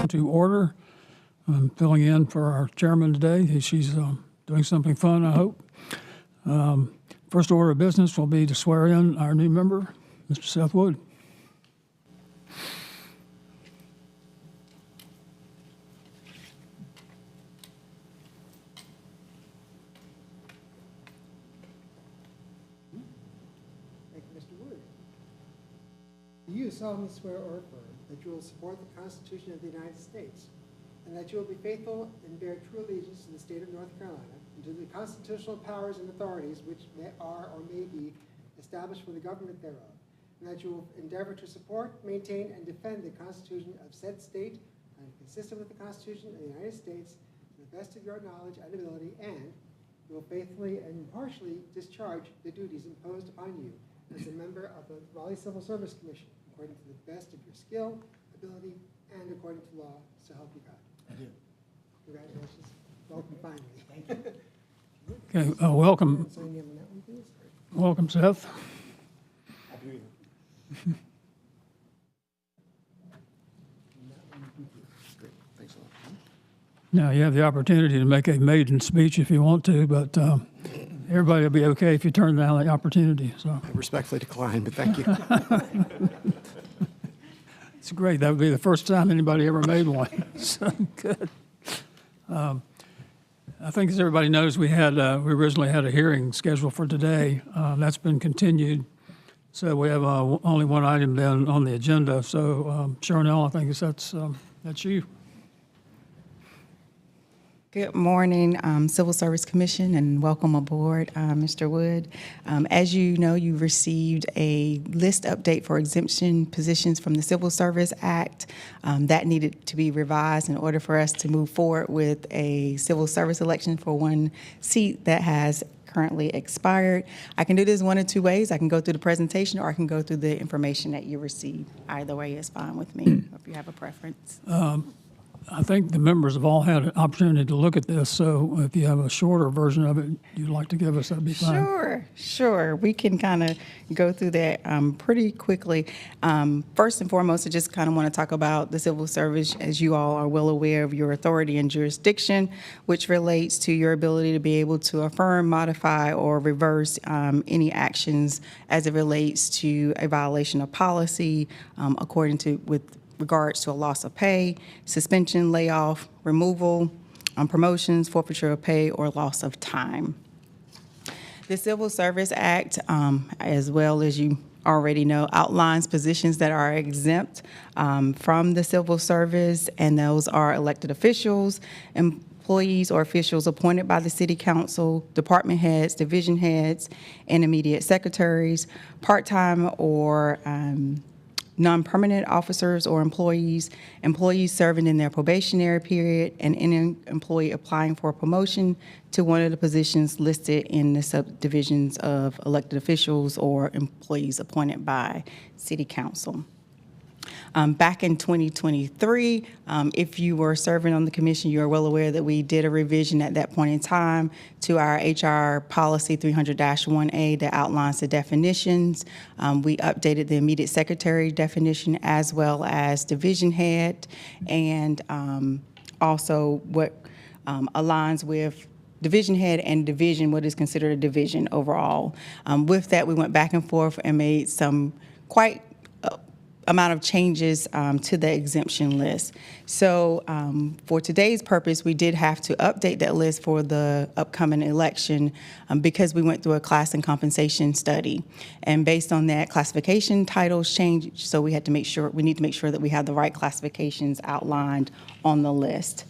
To order. I'm filling in for our chairman today. She's doing something fun, I hope. First order of business will be to swear in our new member, Mr. Seth Wood. Thank you, Mr. Wood. Do you solemnly swear or affirm that you will support the Constitution of the United States, and that you will be faithful and bear true allegiance to the state of North Carolina, and to the constitutional powers and authorities which are or may be established for the government thereof, and that you will endeavor to support, maintain, and defend the Constitution of said state, and consistent with the Constitution of the United States, to the best of your knowledge and ability, and you will faithfully and impartially discharge the duties imposed upon you as a member of the Raleigh Civil Service Commission, according to the best of your skill, ability, and according to law, so help you God. I do. Congratulations. Welcome finally. Thank you. Okay, welcome. Sign me on that one, please. Welcome, Seth. Happy New Year. Great. Thanks a lot. Now, you have the opportunity to make a maiden speech if you want to, but everybody will be okay if you turn down the opportunity. So I respectfully decline, but thank you. it's great. That would be the first time anybody ever made one. So good. I think, as everybody knows, we originally had a hearing scheduled for today. That's been continued. So we have only one item then on the agenda. So Charnel, I think that's you. Good morning, Civil Service Commission, and welcome aboard, Mr. Wood. As you know, you received a list update for exemption positions from the Civil Service Act. That needed to be revised in order for us to move forward with a civil service election for one seat that has currently expired. I can do this one of two ways. I can go through the presentation, or I can go through the information that you received. Either way is fine with me, if you have a preference. I think the members have all had an opportunity to look at this, so if you have a shorter version of it you'd like to give us, that'd be fine. Sure. We can kind of go through that pretty quickly. First and foremost, I just kind of want to talk about the civil service. As you all are well aware of your authority and jurisdiction, which relates to your ability to be able to affirm, modify, or reverse any actions as it relates to a violation of policy, according to with regards to a loss of pay, suspension, layoff, removal, promotions, forfeiture of pay, or loss of time. The Civil Service Act, as well as you already know, outlines positions that are exempt from the civil service, and those are elected officials, employees or officials appointed by the City Council, department heads, division heads, and immediate secretaries, part-time or non-permanent officers or employees serving in their probationary period, and any employee applying for a promotion to one of the positions listed in the subdivisions of elected officials or employees appointed by City Council. Back in 2023, if you were serving on the commission, you are well aware that we did a revision at that point in time to our HR policy 300-1A that outlines the definitions. We updated the immediate secretary definition as well as division head, and also what aligns with division head and division, what is considered a division overall. With that, we went back and forth and made some quite amount of changes to the exemption list. So for today's purpose, we did have to update that list for the upcoming election because we went through a class and compensation study. And based on that, classification titles changed, so we need to make sure that we have the right classifications outlined on the list.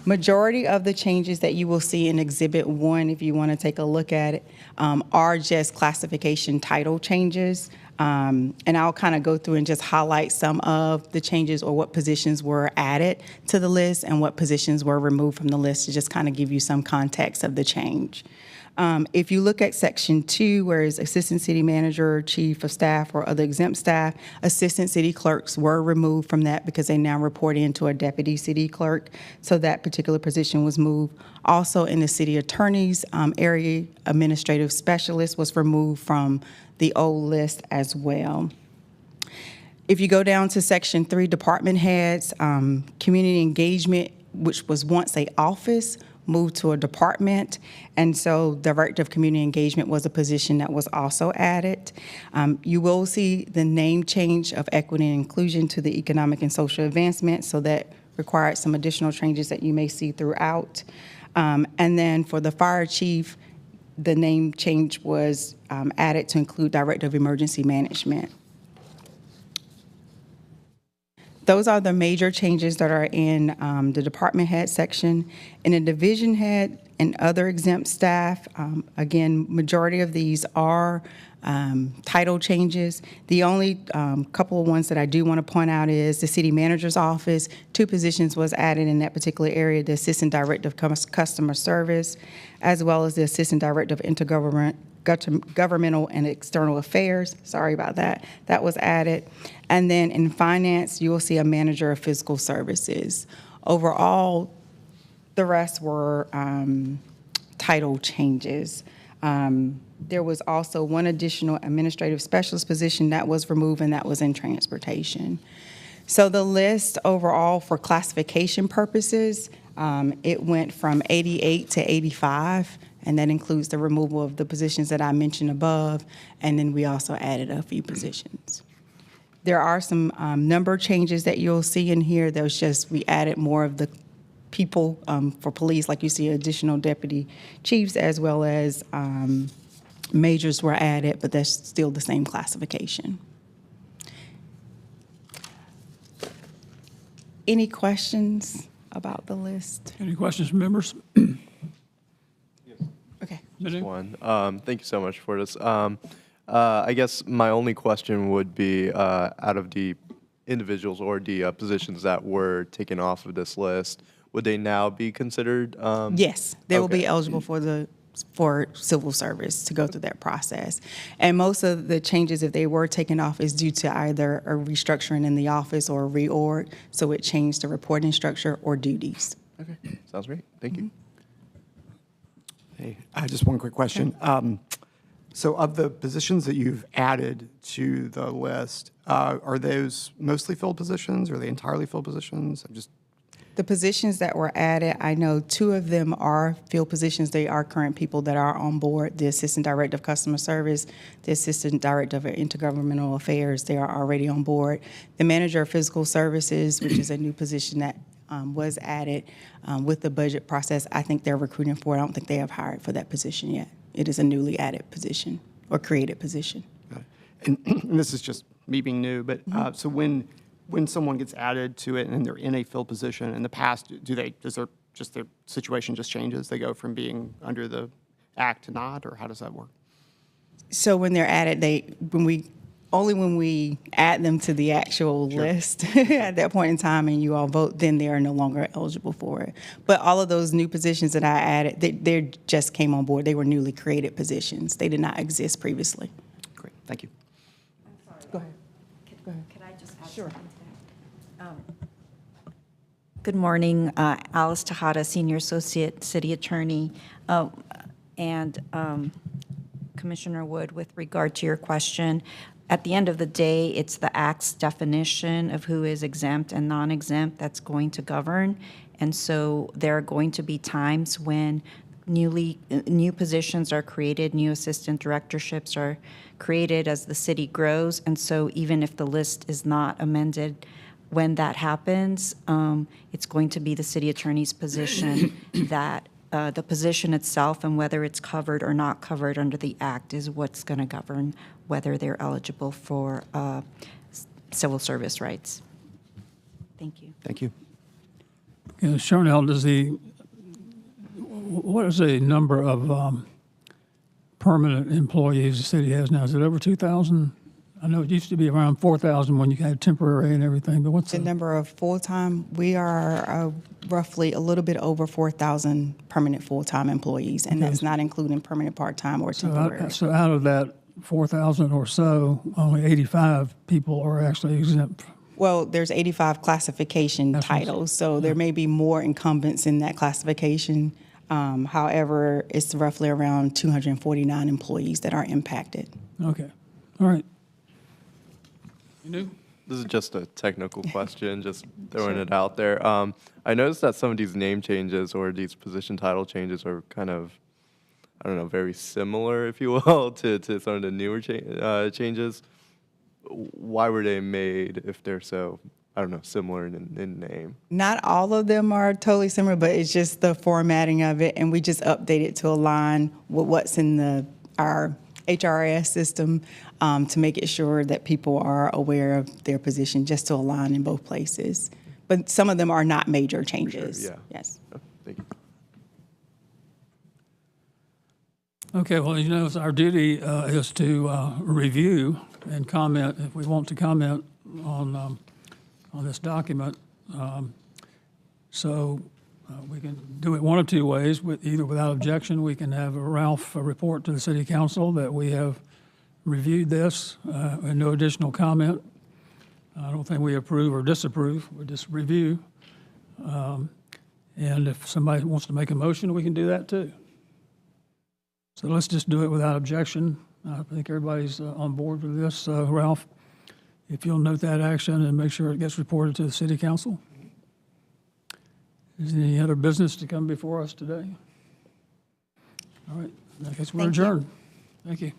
Majority of the changes that you will see in Exhibit 1, if you want to take a look at it, are just classification title changes. And I'll kind of go through and just highlight some of the changes or what positions were added to the list and what positions were removed from the list to just kind of give you some context of the change. If you look at Section 2, where is Assistant City Manager, Chief of Staff, or other exempt staff, Assistant City Clerks were removed from that because they now report into a Deputy City Clerk, so that particular position was moved. Also in the City Attorney's area, Administrative Specialist was removed from the old list as well. If you go down to Section 3, Department Heads, Community Engagement, which was once an office, moved to a department, and so Director of Community Engagement was a position that was also added. You will see the name change of Equity and Inclusion to the Economic and Social Advancement, so that required some additional changes that you may see throughout. And then for the Fire Chief, the name change was added to include Director of Emergency Management. Those are the major changes that are in the department head section. In the division head and other exempt staff, again, majority of these are title changes. The only couple of ones that I do want to point out is the city manager's office. 2 positions was added in that particular area, the assistant director of customer service, as well as the assistant director of intergovernmental and external affairs. Sorry about that. That was added. And then in finance, you will see a manager of fiscal services. Overall, the rest were title changes. There was also one additional administrative specialist position that was removed, and that was in transportation. So the list overall for classification purposes, it went from 88 to 85, and that includes the removal of the positions that I mentioned above, and then we also added a few positions. There are some number changes that you'll see in here. There's just, we added more of the people for police, like you see additional deputy chiefs, as well as majors were added, but that's still the same classification. Any questions about the list? Any questions from members? Okay. Manu? One. Thank you so much for this. I guess my only question would be, out of the individuals or the positions that were taken off of this list, would they now be considered? Yes, they will be Okay. eligible for civil service to go through that process. And most of the changes, if they were taken off, is due to either a restructuring in the office or a reorg, so it changed the reporting structure or duties. Okay, sounds great. Thank you. Hey, just one quick question. So of the positions that you've added to the list, are those mostly filled positions? Are they entirely filled positions? I'm just, The positions that were added, I know 2 of them are field positions. They are current people that are on board. The Assistant Director of Customer Service, the Assistant Director of Intergovernmental Affairs, they are already on board. The Manager of Physical Services, which is a new position that was added with the budget process, I think they're recruiting for it. I don't think they have hired for that position yet. It is a newly added position or created position. and this is just me being new, but so when someone gets added to it and they're in a filled position, in the past, does their situation just changes? They go from being under the act to not, or how does that work? So when they're added, when we add them to the actual list at that point in time and you all vote, then they are no longer eligible for it. But all of those new positions that I added, they just came on board. They were newly created positions. They did not exist previously. Great, thank you. Go ahead. Could I just add something to that? Good morning, Alice Tejada, Senior Associate City Attorney. And Commissioner Wood, with regard to your question, at the end of the day, it's the Act's definition of who is exempt and non-exempt that's going to govern. And so there are going to be times when new positions are created, new assistant directorships are created as the city grows. And so even if the list is not amended, when that happens, it's going to be the city attorney's position that the position itself and whether it's covered or not covered under the Act is what's going to govern whether they're eligible for civil service rights. Thank you. Thank you. Charnel, what is the number of permanent employees the city has now? Is it over 2,000? I know it used to be around 4,000 when you had temporary and everything, but what's The number of full-time, we are roughly a little bit over 4,000 permanent full-time employees, and that's not including permanent part-time or temporary. so out of that 4,000 or so, only 85 people are actually exempt. Well, there's 85 classification That's what I'm titles, so there may be more incumbents in that classification. However, it's roughly around 249 employees that are impacted. Okay, all right. You knew? This is just a technical question, just throwing it out there. I noticed that some of these name changes or these position title changes are kind of, I don't know, very similar, if you will, to some of the newer changes. Why were they made if they're so, I don't know, similar in name? Not all of them are totally similar, but it's just the formatting of it, and we just update it to align with what's in our HRIS system to make it sure that people are aware of their position, just to align in both places. But some of them are not major changes. yeah. Yes. Oh, thank you. Okay, well, it's our duty is to review and comment if we want to comment on this document. So we can do it one of two ways. Either without objection, we can have Ralph report to the city council that we have reviewed this and no additional comment. I don't think we approve or disapprove, we just review. And if somebody wants to make a motion, we can do that too. So let's just do it without objection. I think everybody's on board with this. Ralph, if you'll note that action and make sure it gets reported to the city council. Is there any other business to come before us today? All right, I guess we're Thank you. adjourned. Thank you.